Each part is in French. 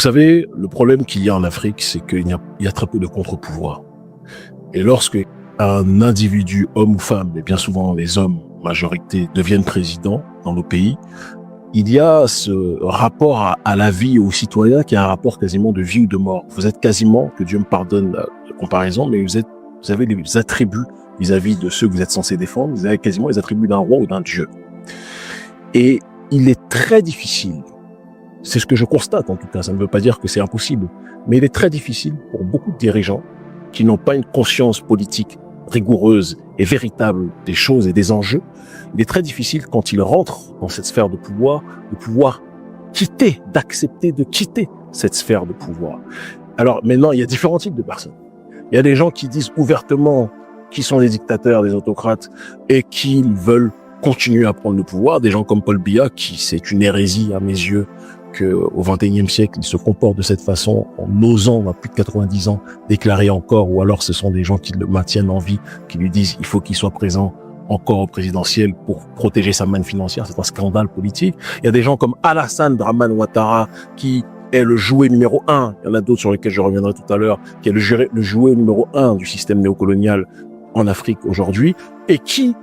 Vous savez, le problème qu'il y a en Afrique, c'est qu'il y a très peu de contre-pouvoirs. Et lorsque un individu, homme ou femme, mais bien souvent les hommes, majorité, deviennent présidents dans nos pays, il y a ce rapport à la vie, aux citoyens, qui est un rapport quasiment de vie ou de mort. Vous êtes quasiment, que Dieu me pardonne la comparaison, mais vous avez les attributs vis-à-vis de ceux que vous êtes censés défendre, vous avez quasiment les attributs d'un roi ou d'un dieu. Et il est très difficile, c'est ce que je constate en tout cas, ça ne veut pas dire que c'est impossible, mais il est très difficile pour beaucoup de dirigeants qui n'ont pas une conscience politique rigoureuse et véritable des choses et des enjeux. Il est très difficile quand ils rentrent dans cette sphère de pouvoir d'accepter de quitter cette sphère de pouvoir. Alors maintenant, il y a différents types de personnes. Il y a des gens qui disent ouvertement qu'ils sont des dictateurs, des autocrates et qu'ils veulent continuer à prendre le pouvoir. Des gens comme Paul Biya, c'est une hérésie à mes yeux qu'au XXIe siècle, il se comporte de cette façon en osant, à plus de 90 ans, déclarer encore, ou alors ce sont des gens qui le maintiennent en vie, qui lui disent il faut qu'il soit présent encore au présidentiel pour protéger sa manne financière. C'est un scandale politique. Il y a des gens comme Alassane Dramane Ouattara qui est le jouet numéro 1, il y en a d'autres sur lesquels je reviendrai tout à l'heure, qui est le jouet numéro 1 du système néocolonial en Afrique aujourd'hui, et qui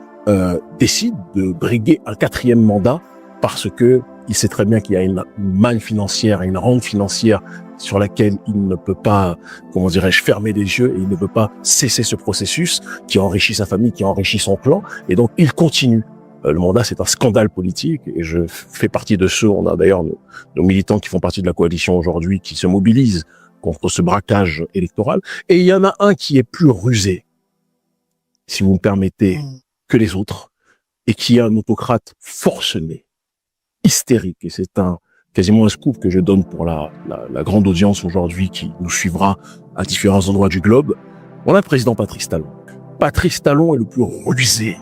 décide de briguer un 4e mandat parce que il sait très bien qu'il y a une manne financière et une rente financière sur laquelle il ne peut pas, comment dirais-je, fermer les yeux et il ne peut pas cesser ce processus qui enrichit sa famille, qui enrichit son clan. Et donc, il continue. Le mandat, c'est un scandale politique et je fais partie de ceux, on a d'ailleurs nos militants qui font partie de la coalition aujourd'hui, qui se mobilisent contre ce braquage électoral. Et il y en a un qui est plus rusé, si vous me permettez, que les autres, et qui est un autocrate forcené, hystérique, et c'est quasiment un scoop que je donne pour la grande audience aujourd'hui qui nous suivra à différents endroits du globe. On a le président Patrice Talon. Patrice Talon est le plus rusé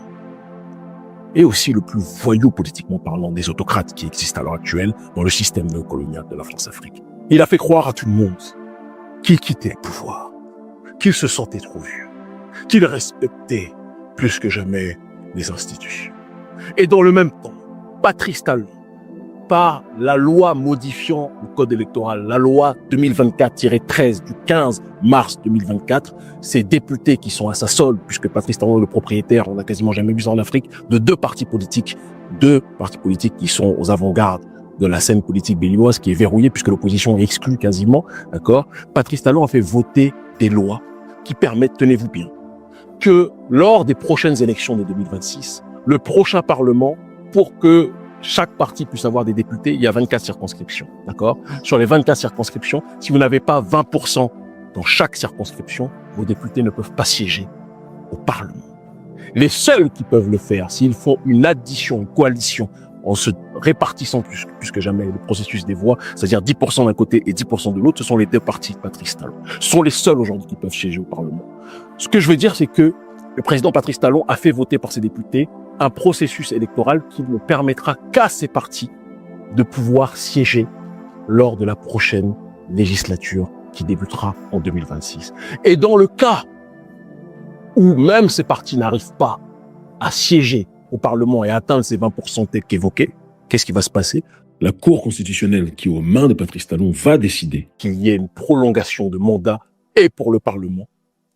et aussi le plus voyou politiquement parlant des autocrates qui existent à l'heure actuelle dans le système néocolonial de la France-Afrique. Il a fait croire à tout le monde qu'il quittait le pouvoir, qu'il se sentait trop vieux, qu'il respectait plus que jamais les institutions. Et dans le même temps, Patrice Talon, par la loi modifiant le code électoral, la loi 2024-13 du 15 mars 2024, ces députés qui sont à sa solde, puisque Patrice Talon est le propriétaire, on n'a quasiment jamais vu ça en Afrique, de deux partis politiques qui sont aux avant-gardes de la scène politique béninoise, qui est verrouillée puisque l'opposition est exclue quasiment, d'accord? Patrice Talon a fait voter des lois qui permettent, tenez-vous bien, que lors des prochaines élections de 2026, le prochain Parlement, pour que chaque parti puisse avoir des députés, il y a 24 circonscriptions, d'accord? Sur les 24 circonscriptions, si vous n'avez pas 20% dans chaque circonscription, vos députés ne peuvent pas siéger au Parlement. Les seuls qui peuvent le faire, s'ils font une addition, une coalition, en se répartissant plus que jamais le processus des voix, c'est-à-dire 10% d'un côté et 10% de l'autre, ce sont les deux partis de Patrice Talon. Ce sont les seuls aujourd'hui qui peuvent siéger au Parlement. Ce que je veux dire, c'est que le président Patrice Talon a fait voter par ses députés un processus électoral qui ne permettra qu'à ces partis de pouvoir siéger lors de la prochaine législature qui débutera en 2026. Et dans le cas où même ces partis n'arrivent pas à siéger au Parlement et atteindre ces 20% tels qu'évoqués, qu'est-ce qui va se passer? La Cour constitutionnelle, qui est aux mains de Patrice Talon, va décider qu'il y ait une prolongation de mandat et pour le Parlement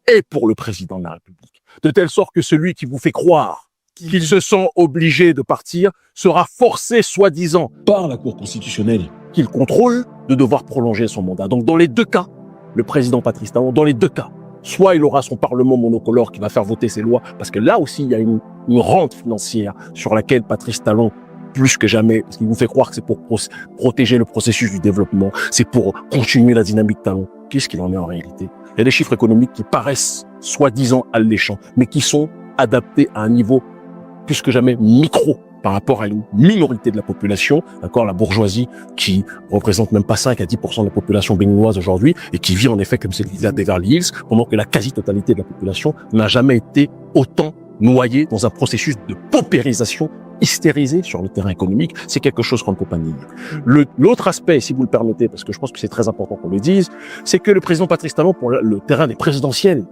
et pour le président de la République. De telle sorte que celui qui vous fait croire qu'il se sent obligé de partir sera forcé, soi-disant, par la Cour constitutionnelle qu'il contrôle, de devoir prolonger son mandat. Donc dans les deux cas, le président Patrice Talon, dans les deux cas, soit il aura son Parlement monocolore qui va faire voter ses lois, parce que là aussi, il y a une rente financière sur laquelle Patrice Talon, plus que jamais, parce qu'il vous fait croire que c'est pour protéger le processus du développement, c'est pour continuer la dynamique Talon. Qu'est-ce qu'il en est en réalité? Il y a des chiffres économiques qui paraissent soi-disant alléchants, mais qui sont adaptés à un niveau plus que jamais micro par rapport à une minorité de la population, d'accord, la bourgeoisie qui représente même pas 5 à 10% de la population béninoise aujourd'hui et qui vit en effet comme c'est l'île Beverly Hills, pendant que la quasi-totalité de la population n'a jamais été autant noyée dans un processus de paupérisation hystérisée sur le terrain économique. C'est quelque chose qu'on ne peut pas nier. L'autre aspect, si vous le permettez, parce que je pense que c'est très important qu'on le dise, c'est que le président Patrice Talon, pour le terrain des présidentielles,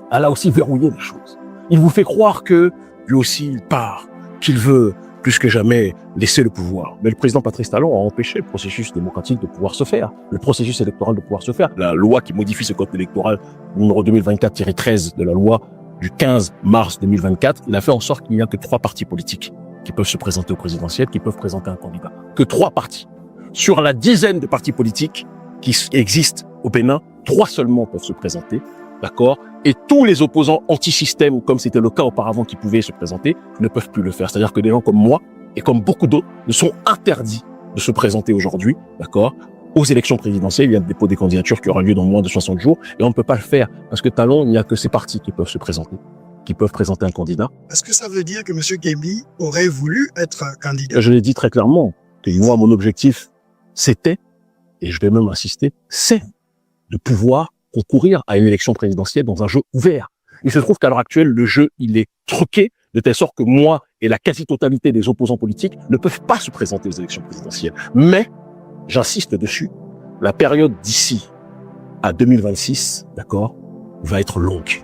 a là aussi verrouillé les choses. Il vous fait croire que lui aussi, il part, qu'il veut plus que jamais laisser le pouvoir. Mais le président Patrice Talon a empêché le processus démocratique de pouvoir se faire, le processus électoral de pouvoir se faire. La loi qui modifie ce code électoral numéro 2024-13 de la loi du 15 mars 2024, il a fait en sorte qu'il n'y a que 3 partis politiques qui peuvent se présenter au présidentiel, qui peuvent présenter un candidat. Que 3 partis. Sur la dizaine de partis politiques qui existent au Bénin, 3 seulement peuvent se présenter, d'accord? Et tous les opposants anti-système, comme c'était le cas auparavant, qui pouvaient se présenter, ne peuvent plus le faire. C'est-à-dire que des gens comme moi et comme beaucoup d'autres ne sont interdits de se présenter aujourd'hui, d'accord? Aux élections présidentielles, il y a le dépôt des candidatures qui aura lieu dans moins de 60 jours et on ne peut pas le faire parce que Talon, il n'y a que ces partis qui peuvent se présenter, qui peuvent présenter un candidat. Est-ce que ça veut dire que M. Guémy aurait voulu être candidat? Je l'ai dit très clairement que moi, mon objectif, c'était, et je vais même insister, c'est de pouvoir concourir à une élection présidentielle dans un jeu ouvert. Il se trouve qu'à l'heure actuelle, le jeu, il est truqué de telle sorte que moi et la quasi-totalité des opposants politiques ne peuvent pas se présenter aux élections présidentielles. Mais, j'insiste dessus, la période d'ici à 2026, d'accord, va être longue.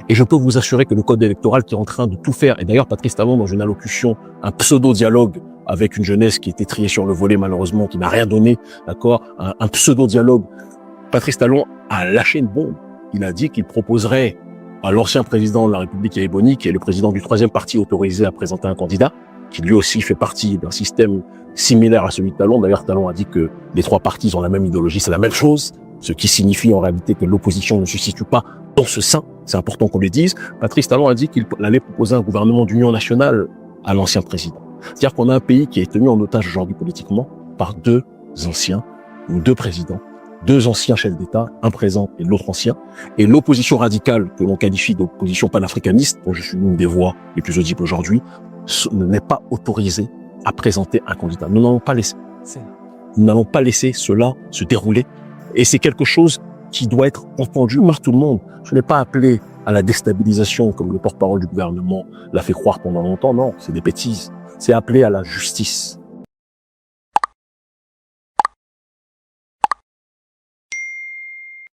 Et je peux vous assurer que le code électoral qui est en train de tout faire, et d'ailleurs Patrice Talon dans une allocution, un pseudo-dialogue avec une jeunesse qui était triée sur le volet malheureusement, qui n'a rien donné, d'accord, un pseudo-dialogue, Patrice Talon a lâché une bombe. Il a dit qu'il proposerait à l'ancien président de la République Yaïboni, qui est le président du 3e parti autorisé à présenter un candidat, qui lui aussi fait partie d'un système similaire à celui de Talon. D'ailleurs, Talon a dit que les 3 partis ont la même idéologie, c'est la même chose, ce qui signifie en réalité que l'opposition ne se situe pas dans ce sein. C'est important qu'on le dise. Patrice Talon a dit qu'il allait proposer un gouvernement d'union nationale à l'ancien président. C'est-à-dire qu'on a un pays qui est tenu en otage aujourd'hui politiquement par 2 anciens, ou 2 présidents, 2 anciens chefs d'État, un présent et l'autre ancien, et l'opposition radicale que l'on qualifie d'opposition panafricaniste, dont je suis l'une des voix les plus audibles aujourd'hui, n'est pas autorisée à présenter un candidat. Nous n'allons pas laisser. Nous n'allons pas laisser cela se dérouler. Et c'est quelque chose qui doit être entendu par tout le monde. Je n'ai pas appelé à la déstabilisation comme le porte-parole du gouvernement l'a fait croire pendant longtemps. Non, c'est des bêtises. C'est appelé à la justice.